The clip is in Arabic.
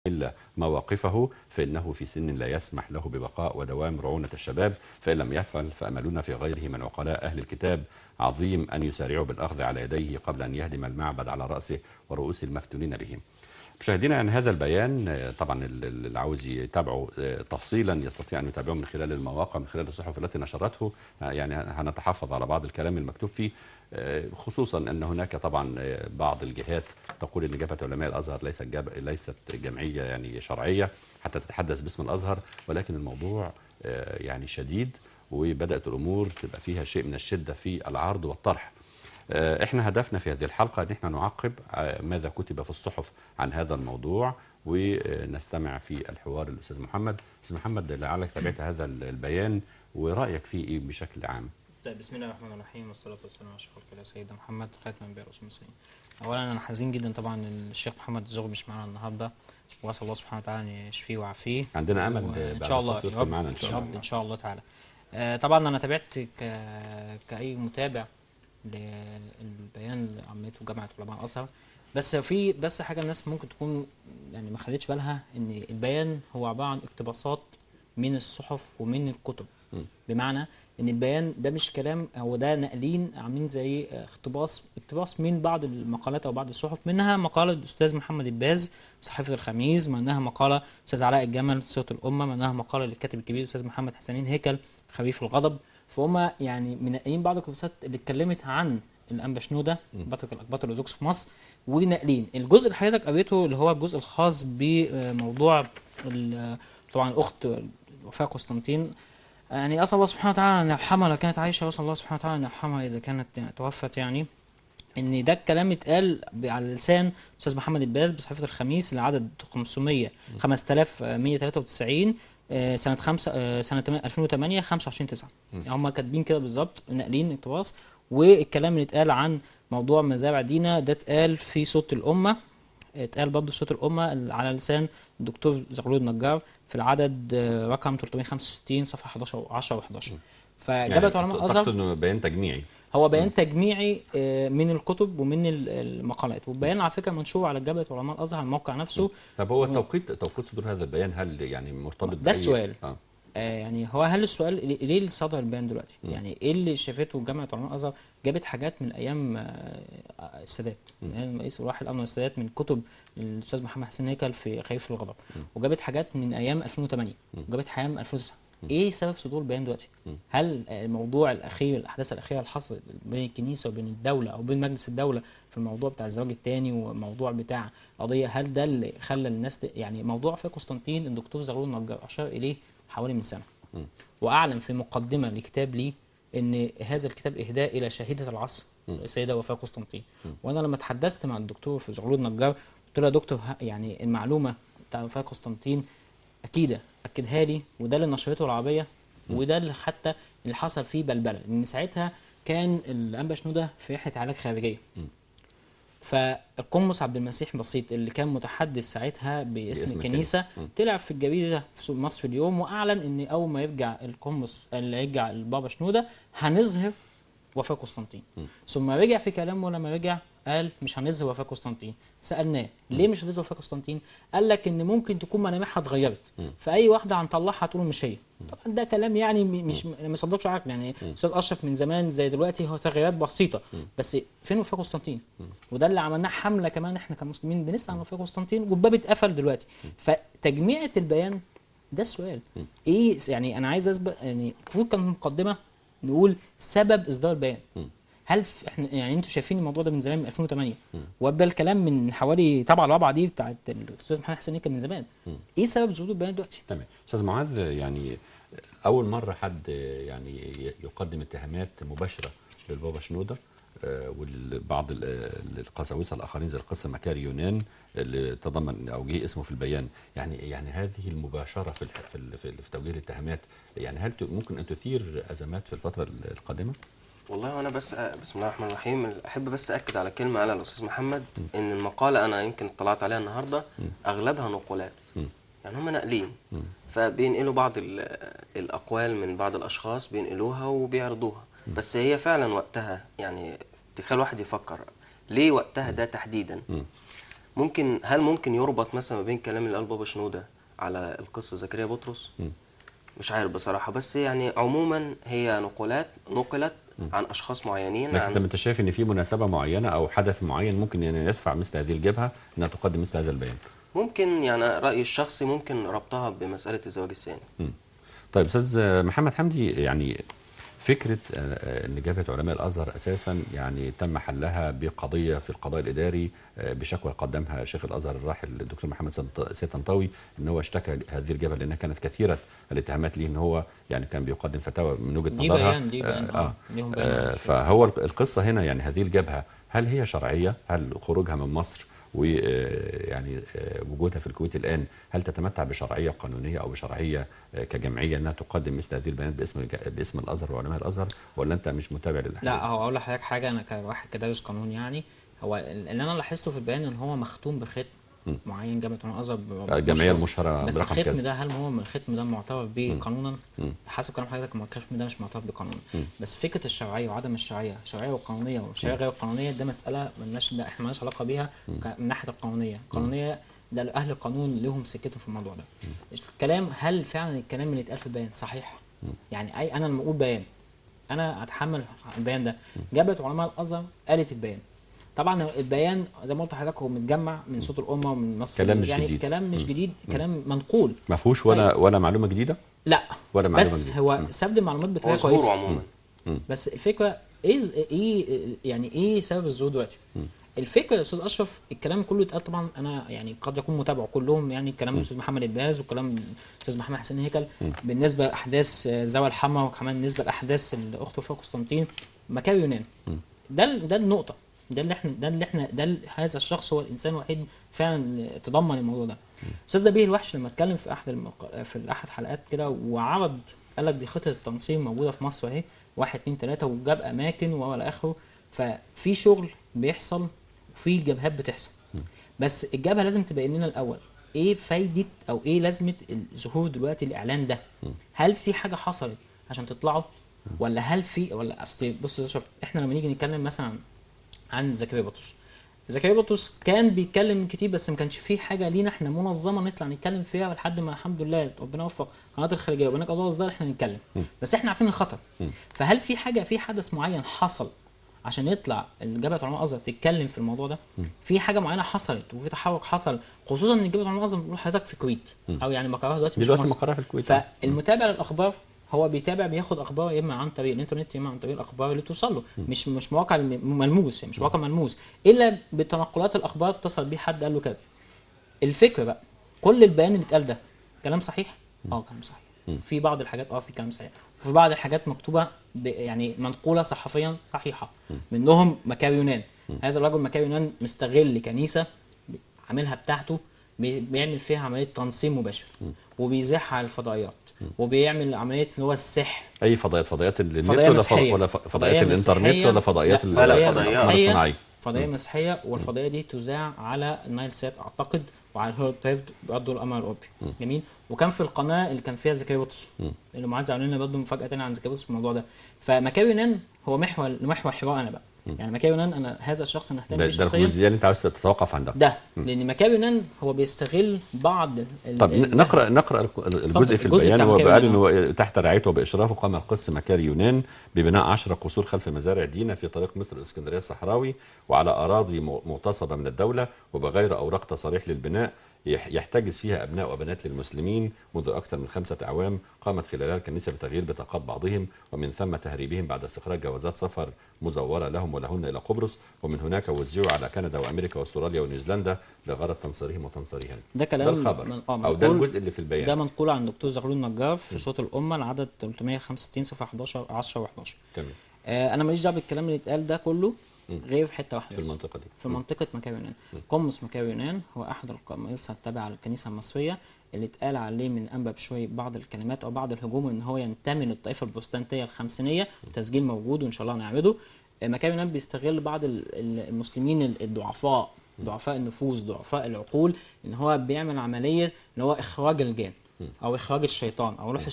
إلا مواقفه فإنه في سن لا يسمح له ببقاء ودوام رعونة الشباب، فإن لم يفعل فأملنا في غيره من عقلاء أهل الكتاب عظيم أن يسارعوا بالأخذ على يديه قبل أن يهدم المعبد على رأسه ورؤوس المفتونين بهم. مشاهدينا، عن هذا البيان طبعا اللي عاوز يتابعه تفصيلا يستطيع ان يتابعه من خلال المواقع، من خلال الصحف التي نشرته. يعني هنتحفظ على بعض الكلام المكتوب فيه، خصوصا ان هناك طبعا بعض الجهات تقول ان جبهه علماء الازهر ليست جمعيه يعني شرعيه حتى تتحدث باسم الازهر، ولكن الموضوع يعني شديد، وبدات الامور تبقى فيها شيء من الشده في العرض والطرح. احنا هدفنا في هذه الحلقة ان احنا نعقب ماذا كتب في الصحف عن هذا الموضوع، ونستمع في الحوار الاستاذ محمد. استاذ محمد، لعلك تابعت هذا البيان ورأيك فيه ايه بشكل عام؟ طيب، بسم الله الرحمن الرحيم، والصلاة والسلام على أشرف خلق الله سيدنا محمد خاتم الأنبياء والرسل المرسلين. أولا أنا حزين جدا طبعا إن الشيخ محمد الزغبي مش معانا النهارده، وأسأل الله سبحانه وتعالى أن يشفيه ويعافيه. عندنا امل إن شاء الله يدخل معنا ان يا شاء الله. رب إن شاء الله تعالى. طبعا أنا تابعت كأي متابع للبيان اللي عملته جامعة علماء الأزهر، بس حاجة الناس ممكن تكون يعني ما خدتش بالها، إن البيان هو عبارة عن اقتباسات من الصحف ومن الكتب. بمعنى ان البيان ده مش كلام، هو ده ناقلين عاملين زي اقتباس من بعض المقالات او بعض الصحف، منها مقاله الاستاذ محمد الباز صحيفه الخميس، منها مقاله الاستاذ علاء الجمل صوت الامه، منها مقاله للكاتب الكبير الاستاذ محمد حسنين هيكل خفيف الغضب. فهم يعني منقلين بعض الاقتباسات اللي اتكلمت عن الانبا شنوده بطرك الاقباط الارثوذكس في مصر، وناقلين الجزء اللي حضرتك قريته اللي هو الجزء الخاص بموضوع طبعا الاخت وفاء قسطنطين. يعني اسال الله سبحانه وتعالى ان يرحمها لو كانت عايشه، واسال الله سبحانه وتعالى ان يرحمها اذا كانت يعني توفت. يعني ان ده الكلام اتقال على لسان استاذ محمد الباز بصحيفه الخميس العدد 5193 سنه 5 سنه 2008 25/9. يعني هم كاتبين كده بالظبط، ناقلين اقتباس. والكلام اللي اتقال عن موضوع مزارع دينا ده اتقال في صوت الامه، اتقال برضه في صوت الامه على لسان الدكتور زغلول النجار في العدد رقم 365 صفحه 11 10 و11. فجبهه علماء الازهر تقصد انه بيان تجميعي؟ هو بيان تجميعي من الكتب ومن المقالات، والبيان على فكره منشور على جبهه علماء الازهر الموقع نفسه. طب هو توقيت صدور هذا البيان هل يعني مرتبط ده السؤال؟ آه. يعني هو هل السؤال ليه اللي صدر البيان دلوقتي؟ يعني ايه اللي شافته جامعه علماء الازهر؟ جابت حاجات من ايام السادات، يعني رئيس الراحل الامن والسادات، من كتب الاستاذ محمد حسين هيكل في خفيف الغضب، وجابت حاجات من ايام 2008، وجابت حاجات من 2009. ايه سبب صدور البيان دلوقتي؟ هل الموضوع الاخير، الاحداث الاخيره اللي حصلت بين الكنيسه وبين الدوله او بين مجلس الدوله في الموضوع بتاع الزواج الثاني والموضوع بتاع قضيه، هل ده اللي خلى الناس يعني موضوع في قسطنطين الدكتور زغلول النجار اشار اليه حوالي من سنه، واعلن في مقدمه لكتاب لي ان هذا الكتاب اهداء الى شهيده العصر السيده وفاء قسطنطين. وانا لما تحدثت مع الدكتور في زغلول النجار قلت له يا دكتور، يعني المعلومه بتاع وفاء قسطنطين اكدها لي، وده اللي نشرته العربيه، وده اللي حتى اللي حصل فيه بلبله، لان ساعتها كان الانبا شنوده في رحله علاج خارجيه. فالقمص عبد المسيح بسيط اللي كان متحدث ساعتها باسم الكنيسه طلع في الجريده في مصر اليوم واعلن ان اول ما يرجع القمص اللي يرجع البابا شنوده هنظهر وفاة قسطنطين. ثم رجع في كلامه لما رجع قال مش هنظهر وفاة قسطنطين. سالناه ليه مش هنظهر وفاة قسطنطين؟ قال لك ان ممكن تكون ملامحها اتغيرت، فاي واحده هنطلعها تقول مش هي. طبعا ده كلام يعني مش ما يصدقش عقل. يعني استاذ اشرف من زمان زي دلوقتي هو تغييرات بسيطه، بس فين وفاة قسطنطين؟ وده اللي عملناه حمله كمان احنا كمسلمين بنسعى عن وفاة قسطنطين، والباب اتقفل دلوقتي. فتجميعة البيان ده السؤال. ايه يعني انا عايز اسبق، يعني المفروض كان مقدمه نقول سبب اصدار البيان. هل احنا يعني انتوا شايفين الموضوع ده من زمان من 2008، وابدا الكلام من حوالي طبعا الرابعه دي بتاعت الاستاذ محمد حسين كان من زمان. ايه سبب صدور البيان دلوقتي؟ تمام. استاذ معاذ، يعني اول مره حد يعني يقدم اتهامات مباشره للبابا شنوده وبعض القساوسه الاخرين زي القس مكاري يونان اللي تضمن او جه اسمه في البيان. يعني هذه المباشره في توجيه الاتهامات، يعني هل ممكن ان تثير ازمات في الفتره القادمه؟ والله انا بس بسم الله الرحمن الرحيم احب بس اكد على كلمه قالها الاستاذ محمد، ان المقاله انا يمكن اطلعت عليها النهارده اغلبها نقولات، يعني هم ناقلين، فبينقلوا بعض الاقوال من بعض الاشخاص بينقلوها وبيعرضوها. بس هي فعلا وقتها يعني تخيل واحد يفكر ليه وقتها ده تحديدا. هل ممكن يربط مثلا ما بين كلام اللي قال بابا شنودة على القصة زكريا بطرس؟ مش عارف بصراحة، بس يعني عموما هي نقلت عن أشخاص معينين. لكن انت شايف ان في مناسبه معينه او حدث معين ممكن يعني يدفع مثل هذه الجبهه انها تقدم مثل هذا البيان؟ ممكن يعني رأيي الشخصي ممكن ربطها بمسألة الزواج الثاني. طيب استاذ محمد حمدي، يعني فكره ان جبهه علماء الازهر اساسا يعني تم حلها بقضيه في القضاء الاداري بشكوى قدمها شيخ الازهر الراحل الدكتور محمد سيد طنطاوي، ان هو اشتكى هذه الجبهه لانها كانت كثيره الاتهامات ليه ان هو يعني كان بيقدم فتاوى من وجهه نظرها. دي بيان ليهم بيان. فهو القصه هنا يعني هذه الجبهه هل هي شرعيه؟ هل خروجها من مصر ويعني وجودها في الكويت الان هل تتمتع بشرعيه قانونيه او بشرعيه كجمعيه انها تقدم مثل هذه البيانات باسم الازهر وعلماء الازهر، ولا انت مش متابع للاحداث؟ لا، هو اقول لحضرتك حاجه، انا كواحد كدارس قانون يعني، هو اللي انا لاحظته في البيان ان هو مختوم بختم معين جامعه علماء الازهر الجمعيه المشهره بس برقم الختم كذا. ده هل هو من الختم ده معترف به قانونا؟ حسب كلام حضرتك الختم ده مش معترف بقانونا. بس فكره الشرعيه وعدم الشرعيه، الشرعيه والقانونيه والشرعيه غير القانونيه، ده مساله احنا مالناش علاقه بيها من ناحيه القانونيه ده اهل القانون لهم سكتهم في الموضوع ده. الكلام، هل فعلا الكلام اللي اتقال في البيان صحيح؟ يعني انا لما اقول بيان انا اتحمل البيان ده. جبهه علماء الازهر قالت البيان. طبعا البيان زي ما قلت لحضرتك هو متجمع من صوت الامه ومن نصر كلام مش يعني جديد. كلام مش جديد، كلام منقول. ما فيهوش ولا معلومه جديده؟ لا، ولا معلومه بس جديده. هو سرد المعلومات بطريقه ظهوره كويسه عموما. بس الفكره ايه سبب الظهور دلوقتي؟ الفكره يا استاذ اشرف، الكلام كله اتقال طبعا، انا يعني قد يكون متابعه كلهم، يعني كلام الاستاذ محمد الباز وكلام الاستاذ محمد حسين هيكل بالنسبه لاحداث زوال الحما، وكمان بالنسبه لاحداث الاخت وفاء قسطنطين مكاوي يونان. ده النقطه، هذا الشخص هو الانسان الوحيد فعلا تضمن الموضوع ده. استاذ نبيه الوحش لما اتكلم في احد حلقات كده وعرض، قال لك دي خطه التنصير موجوده في مصر اهي 1 2 3 وجاب اماكن ولا اخره. ففي شغل بيحصل وفي جبهات بتحصل، بس الجبهه لازم تبين لنا الاول ايه فايده او ايه لازمه الظهور دلوقتي الاعلان ده. هل في حاجه حصلت عشان تطلعوا، ولا هل في، ولا اصل بص يا شوف، احنا لما نيجي نتكلم مثلا عن زكريا بطرس كان بيتكلم كتير، بس ما كانش فيه حاجه لينا احنا منظمه نطلع نتكلم فيها لحد ما الحمد لله ربنا وفق قناه الخارجيه وبنك قضاء اصدار احنا نتكلم. بس احنا عارفين الخطر. فهل في حاجه، في حدث معين حصل عشان يطلع جبهه علماء الازهر تتكلم في الموضوع ده؟ في حاجه معينه حصلت وفي تحرك حصل، خصوصا ان جبهه علماء الازهر بيقول حضرتك في الكويت او يعني مقرها دلوقتي مش في مصر. مقرها في الكويت. فالمتابع للاخبار هو بياخد اخبار يا اما عن طريق الانترنت يا اما عن طريق الاخبار اللي توصل له، مش مواقع ملموس، يعني مش مواقع ملموس الا بتنقلات الاخبار اتصل بيه حد قال له كده. الفكره بقى، كل البيان اللي اتقال ده كلام صحيح؟ كلام صحيح. في بعض الحاجات في كلام صحيح، وفي بعض الحاجات مكتوبه يعني منقوله صحفيا صحيحه، منهم مكاوي يونان. هذا الرجل مكاوي يونان مستغل كنيسه عاملها بتاعته، بيعمل فيها عمليه تنصيم مباشر وبيزيحها على الفضائيات وبيعمل عمليه اللي هو السحر. اي فضائيات النت ولا فضائيات الانترنت ولا فضائيات الصناعيه؟ فضائيه مسيحيه، والفضائيه دي تذاع على النايل سات اعتقد، وعلى الهيرد برضه القمر الاوروبي. جميل. وكان في القناه اللي كان فيها زكريا بطرس، اللي معاذ عاملين لنا برضه مفاجاه ثانيه عن زكريا بطرس في الموضوع ده. فمكاوي يونان هو محور حوار انا بقى. يعني مكاوي يونان انا هذا الشخص انا اهتم بيه شخصيا. ده الجزئيه اللي انت عاوز تتوقف عندها لان مكاوي يونان هو بيستغل بعض طب نقرا الجزء في البيان. هو قال انه تحت رعايته وباشرافه قام القس مكاري يونان ببناء 10 قصور خلف مزارع دينا في طريق مصر الاسكندريه الصحراوي، وعلى اراضي مغتصبه من الدوله وبغير اوراق تصاريح للبناء يحتجز فيها ابناء وبنات للمسلمين منذ اكثر من 5 أعوام، قامت خلالها الكنيسه بتغيير بطاقات بعضهم ومن ثم تهريبهم بعد استخراج جوازات سفر مزوره لهم ولهن الى قبرص، ومن هناك وزعوا على كندا وامريكا واستراليا ونيوزيلندا لغرض تنصيرهم وتنصيرهن. ده كلام ده الخبر او ده الجزء اللي في البيان. ده منقول عن دكتور زغلول النجار في صوت الامه العدد 365 صفحه 11 10 و11. تمام. انا ماليش دعوه بالكلام اللي اتقال ده كله غير في حته واحده في المنطقه دي، في منطقه مكاوي يونان. قمص مكاوي يونان هو احد القماصه التابعه للكنيسه المصريه اللي اتقال عليه من انبا بشوي بعض الكلمات او بعض الهجوم ان هو ينتمي للطائفه البروتستانتيه الخمسينيه، تسجيل موجود وان شاء الله هنعرضه. مكاوي يونان بيستغل بعض المسلمين الضعفاء، ضعفاء النفوس، ضعفاء العقول، ان هو بيعمل عمليه ان هو اخراج الجان او اخراج الشيطان او روح